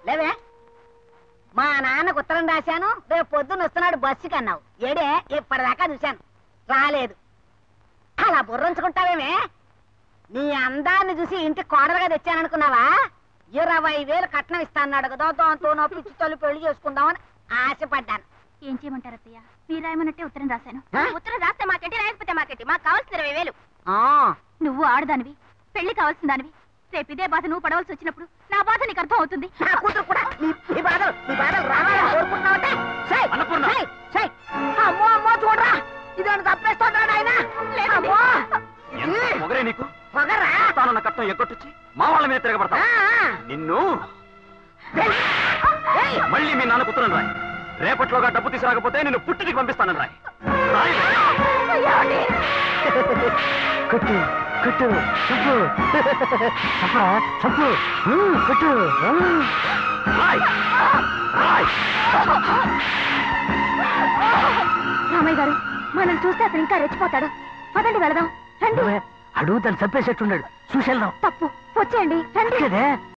లేవే మా నాన్నకు ఉత్తరం రాశాను రేపు పొద్దున్న వస్తున్నాడు బస్సుకి అన్నావు ఏడే ఇప్పటిదాకా చూశాను రాలేదు అలా బుర్రంచుకుంటావేమే నీ అందాన్ని చూసి ఇంటి కోడలుగా తెచ్చాననుకున్నావా 20,000 కట్నం ఇస్తాన్నాడు కదా దాంతో నా పిచ్చి తల్లి పెళ్లి చేసుకుందామని ఆశపడ్డాను. ఏం చేయమంటారు అత్తయ్య? మీరు రాయమన్నట్టే ఉత్తరం రాశాను. ఉత్తరం రాస్తే మాకేంటి, రాయకపోతే మాకేంటి? మాకు కావాల్సిన 20,000. నువ్వు ఆడదానివి, పెళ్లి కావాల్సిన దానివి. రేపు ఇదే బాధ నువ్వు పడవలసి వచ్చినప్పుడు నా బాధ నీకు అర్థం అవుతుంది. నా కూతురు కూడా నీ బాధలు రావాలని కోరుకుంటున్నావంటే అమ్మో అమ్మో చూడరా ఇదేమన్నా తప్పేస్తున్నాడు ఆయన. నీకు తాను కట్నం ఎగ్గొట్టుచ్చి మా వాళ్ళ మీద తిరగబడతా నిన్ను. మళ్ళీ మీ నాన్న పుత్రుని రాయి. రేపట్లోగా డబ్బు తీసుకురాకపోతే నిన్ను పుట్టికి పంపిస్తానని రాయి. రామయ్య గారు మనం చూస్తే అతను ఇంకా రెచ్చిపోతాడు. పదండి వెళదాం. రండి. అడుగు తను చంపేసేట్టున్నాడు. చూసేద్దాం. తప్పు వచ్చేయండి రండి.